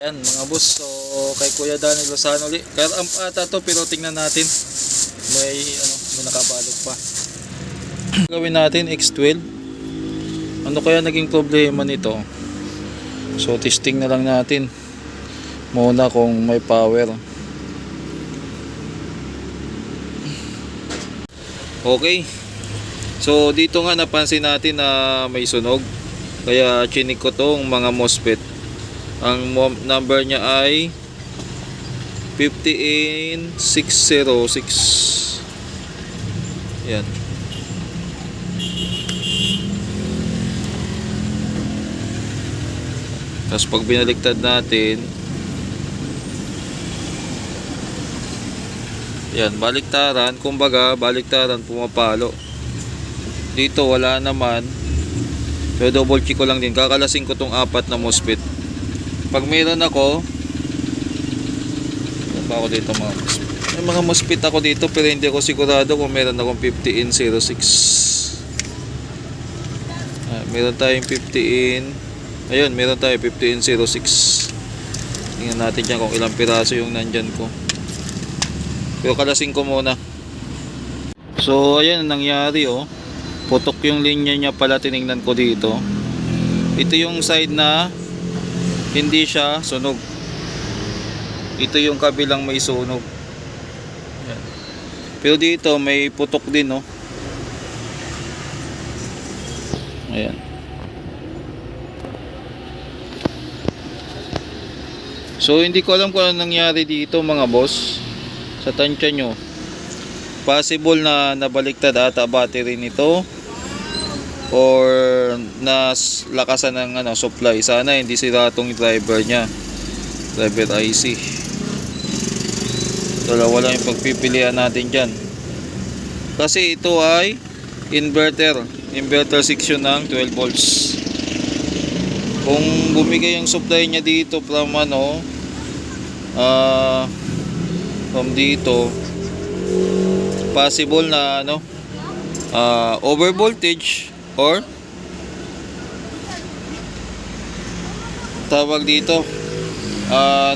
Yan mga boss, so kay Kuya Danny Lozano ulit. Kaya ata to, pero tingnan natin. May nakabalot pa. Gawin natin X12. Ano kaya naging problema nito? So testing na lang natin muna kung may power. Okay. So dito nga napansin natin na may sunog. Kaya chinik ko tong mga MOSFET. Ang number niya ay 58606. Yan. Tapos pag binaliktad natin, yan, baliktaran, kumbaga baliktaran, pumapalo. Dito wala naman. So double check ko lang din, kakalasing ko tong 4 na MOSFET. Pag meron ako, ako dito mga MOSFET. May mga MOSFET ako dito, pero hindi ako sigurado kung meron akong 50N06. Meron tayong 50N. Ayun, meron tayong 50N06. Tingnan natin dyan kung ilang piraso yung nandyan ko. Pero kalasing ko muna. So ayan ang nangyari, oh. Putok yung linya niya pala, tinignan ko dito. Ito yung side na hindi siya sunog. Ito yung kabilang may sunog. Yan. Pero dito may putok din, no. Ayan. So hindi ko alam kung ano nangyari dito mga boss. Sa tansya nyo, possible na nabaliktad ata battery nito or lakasan ng supply. Sana hindi sira itong driver nya, driver IC. Dalawa lang yung pagpipilian natin dyan, kasi ito ay inverter section ng 12 volts. Kung bumigay yung supply nya dito from from dito, possible na over voltage or tawag dito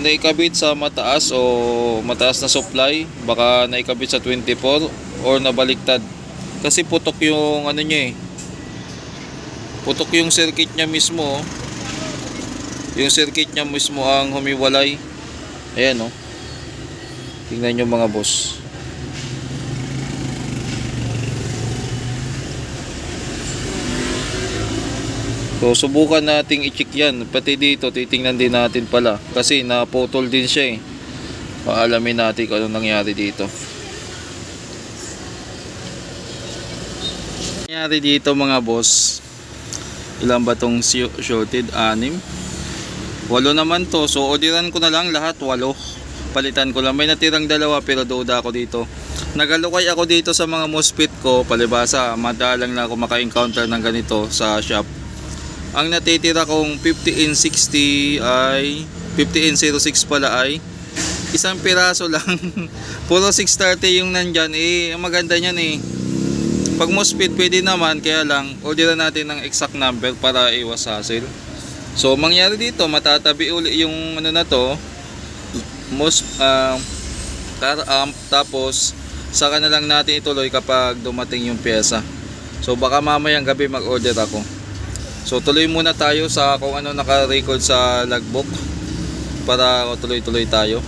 naikabit sa mataas o mataas na supply, baka naikabit sa 24 or nabaliktad kasi putok yung niya, putok yung circuit niya mismo, yung circuit niya mismo ang humiwalay. Ayan, tingnan nyo mga boss. So subukan nating i-check yan. Pati dito titingnan din natin pala, kasi naputol din siya, paalamin natin kung anong nangyari dito. Nangyari dito mga boss, ilan ba tong shorted? 6. 8 naman to. So orderan ko na lang lahat 8. Palitan ko lang. May natirang 2 pero duda ako dito. Nagalukay ako dito sa mga MOSFET ko. Palibasa, madalang na ako maka-encounter ng ganito sa shop. Ang natitira kong 50N60 ay 50N06 pala ay isang piraso lang. Puro 630 yung nandyan. Ang maganda nyan pag MOSFET pwede naman, kaya lang orderan natin ng exact number para iwas hassle. So mangyari dito, matatabi uli yung na to, tapos saka na lang natin ituloy kapag dumating yung pyesa. So baka mamayang gabi mag-order ako. So tuloy muna tayo sa kung ano naka-record sa logbook para tuloy-tuloy tayo.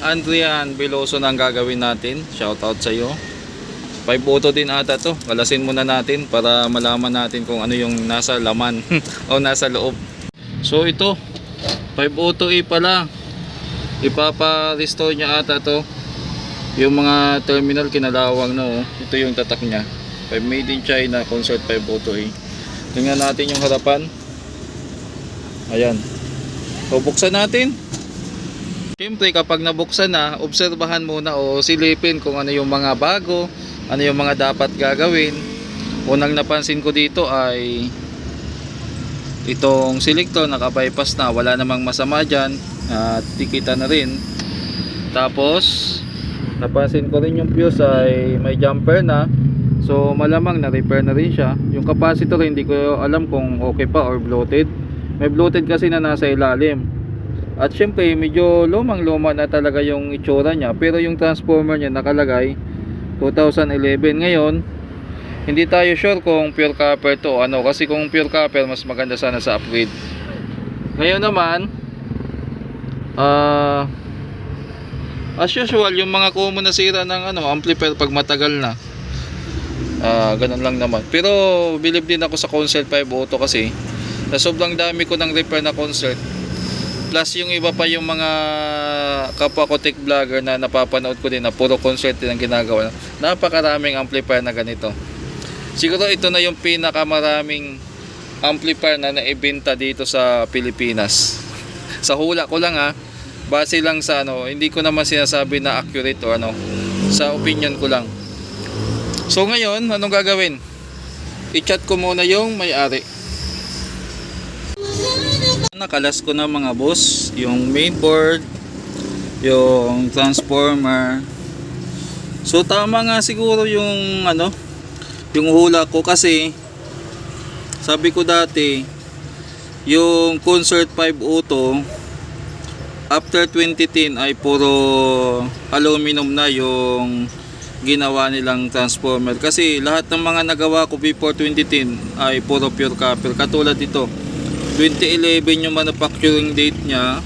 Andrian Veloso na ang gagawin natin. Shoutout sa iyo. 5 auto din ata to. Kalasin muna natin para malaman natin kung ano yung nasa laman o nasa loob. So ito 5 auto pala. Ipapa-restore niya ata to. Yung mga terminal kinalawang na, ito yung tatak niya. 5 made in China, Concert 5 auto. Tingnan natin yung harapan. Ayan. So buksan natin. Siyempre kapag nabuksan na, obserbahan muna o silipin kung ano yung mga bago, ano yung mga dapat gagawin. Unang napansin ko dito ay itong selector naka-bypass na, wala namang masama dyan at tikita na rin. Tapos napansin ko rin yung fuse ay may jumper na. So malamang na repair na rin siya. Yung capacitor hindi ko alam kung okay pa or bloated. May bloated kasi na nasa ilalim. At syempre medyo lumang-luma na talaga yung itsura niya, pero yung transformer niya nakalagay 2011. Ngayon hindi tayo sure kung pure copper to ano, kasi kung pure copper mas maganda sana sa upgrade. Ngayon naman as usual yung mga common na sira ng ano, amplifier pag matagal na, ganun lang naman. Pero believe din ako sa Concert 5 Auto kasi sa sobrang dami ko ng repair na Concert, plus yung iba pa yung mga kapwa ko tech vlogger na napapanood ko din na puro Concert din ang ginagawa, napakaraming amplifier na ganito. Siguro ito na yung pinakamaraming amplifier na naibenta dito sa Pilipinas. Sa hula ko lang base lang sa ano, hindi ko naman sinasabi na accurate o ano, sa opinion ko lang. So ngayon, anong gagawin? I-chat ko muna yung may-ari. Nakalas ko na mga boss, yung mainboard, yung transformer. So tama nga siguro yung ano, yung hula ko kasi sabi ko dati yung Concert 5 Auto after 2010 ay puro aluminum na yung ginawa nilang transformer, kasi lahat ng mga nagawa ko before 2010 ay puro pure copper. Katulad dito 2011 yung manufacturing date niya,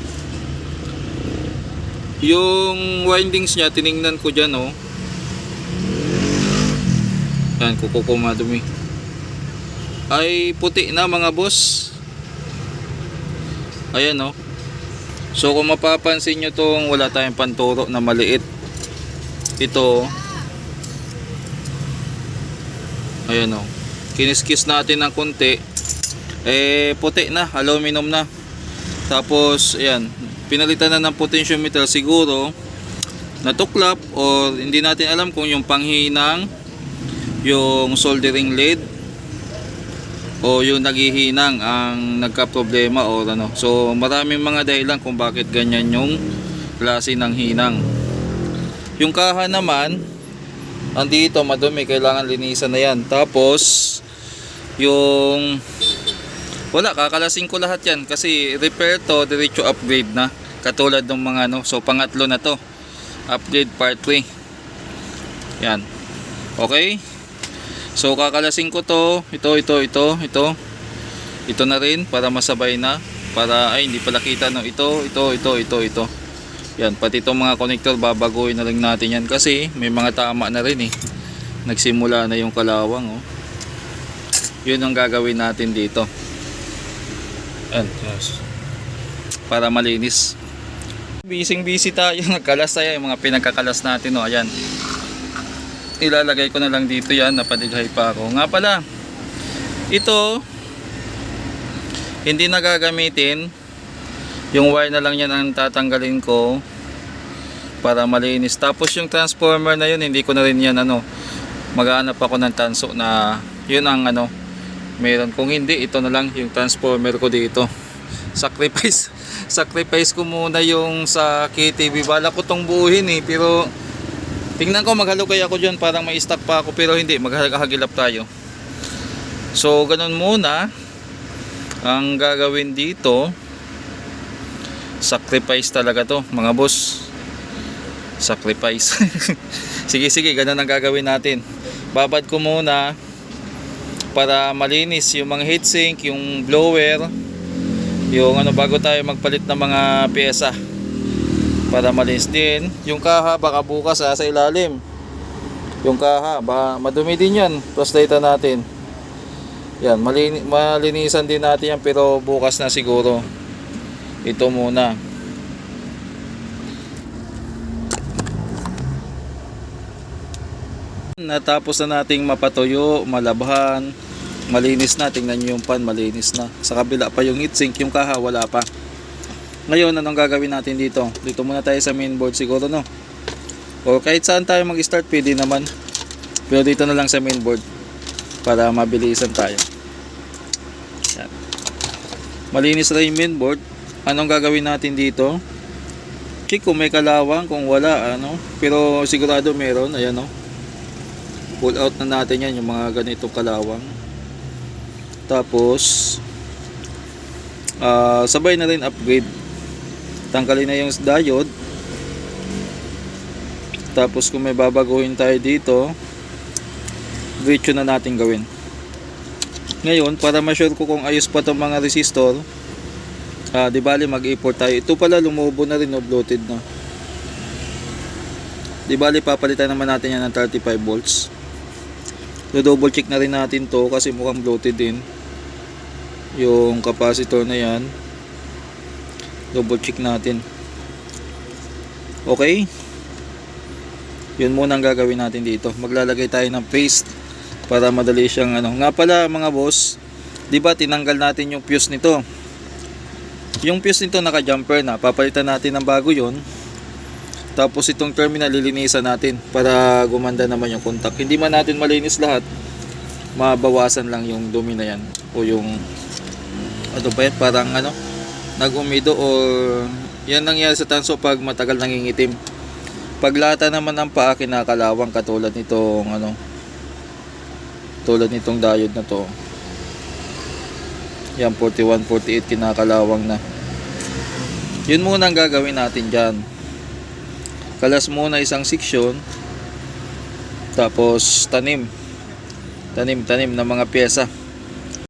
yung windings niya tiningnan ko dyan yan, kuko madumi ay puti na mga boss. Ayan so kung mapapansin nyo tong wala tayong panturo na maliit, ito ayan kiniskis natin ng konti, puti na, aluminum na. Tapos ayan, pinalitan na ng potentiometer, siguro natuklap or hindi natin alam kung yung panghinang yung soldering lead o yung naghihinang ang nagka-problema o ano. So maraming mga dahilan kung bakit ganyan yung klase ng hinang. Yung kaha naman andito madumi, kailangan linisan na yan. Tapos yung wala, kakalasin ko lahat yan kasi repair to, diretso upgrade na, katulad ng mga so pangatlo na to, upgrade part 3 yan. Okay, so kakalasin ko to, ito na rin para masabay na, para ay hindi pala kita ito yan, pati itong mga connector babaguhin na lang natin yan kasi may mga tama na rin nagsimula na yung kalawang yun ang gagawin natin dito yan, para malinis. Busy tayo, nagkalas tayo yung mga pinagkakalas natin ayan, ilalagay ko na lang dito yan, napadighay pa ako. Nga pala, ito hindi na gagamitin, yung wire na lang yan ang tatanggalin ko para malinis. Tapos yung transformer na yun, hindi ko na rin yan maghanap ako ng tanso na yun ang meron. Kung hindi, ito na lang yung transformer ko dito. Sacrifice ko muna yung sa KTV. Bala ko tong buuhin pero tingnan ko, maghalo kaya ako dyan, parang may stock pa ako, pero hindi, maghagilap tayo. So ganun muna ang gagawin dito. Sacrifice talaga to mga boss, sacrifice. sige, ganun ang gagawin natin. Babad ko muna para malinis yung mga heatsink, yung blower, yung bago tayo magpalit ng mga pyesa, para malinis din. Yung kaha baka bukas sa ilalim, yung kaha madumi din yan, translator natin yan, malinisan din natin yan, pero bukas na siguro. Ito muna. Natapos na nating mapatuyo, malabhan, malinis na. Tingnan nyo yung pan, malinis na. Sa kabila pa yung heatsink, yung kaha wala pa. Ngayon, anong gagawin natin dito? Dito muna tayo sa mainboard siguro o kahit saan tayo mag-start pwede naman, pero dito na lang sa mainboard para mabilisan tayo. Yan. Malinis na yung mainboard. Anong gagawin natin dito? Check kung may kalawang, kung wala pero sigurado meron. Ayan pull out na natin yan, yung mga ganitong kalawang. Tapos sabay na rin upgrade. Tanggalin na yung diode. Tapos kung may babaguhin tayo dito, diretso na natin gawin. Ngayon, para ma-sure ko kung ayos pa itong mga resistor, di bali mag-import tayo. Ito pala lumubo na rin, no, bloated na. Di bali papalitan naman natin yan ng 35 volts. Do-double check na rin natin to kasi mukhang bloated din yung capacitor na yan. Double check natin. Okay, yun muna ang gagawin natin dito. Maglalagay tayo ng paste para madali siyang ano. Nga pala mga boss, di ba tinanggal natin yung fuse nito. Yung fuse nito naka-jumper na. Papalitan natin ng bago yun. Tapos itong terminal lilinisan natin para gumanda naman yung contact. Hindi man natin malinis lahat, mabawasan lang yung dumi na yan. O yung ano ba yan, parang ano, nag-umido or yan nangyari sa tanso pag matagal nangingitim. Paglata naman ng paa kinakalawang katulad nitong ano, tulad nitong diode na to. Yan 41, 48 kinakalawang na. Yun muna ang gagawin natin dyan. Kalas muna isang section. Tapos tanim ng mga pyesa.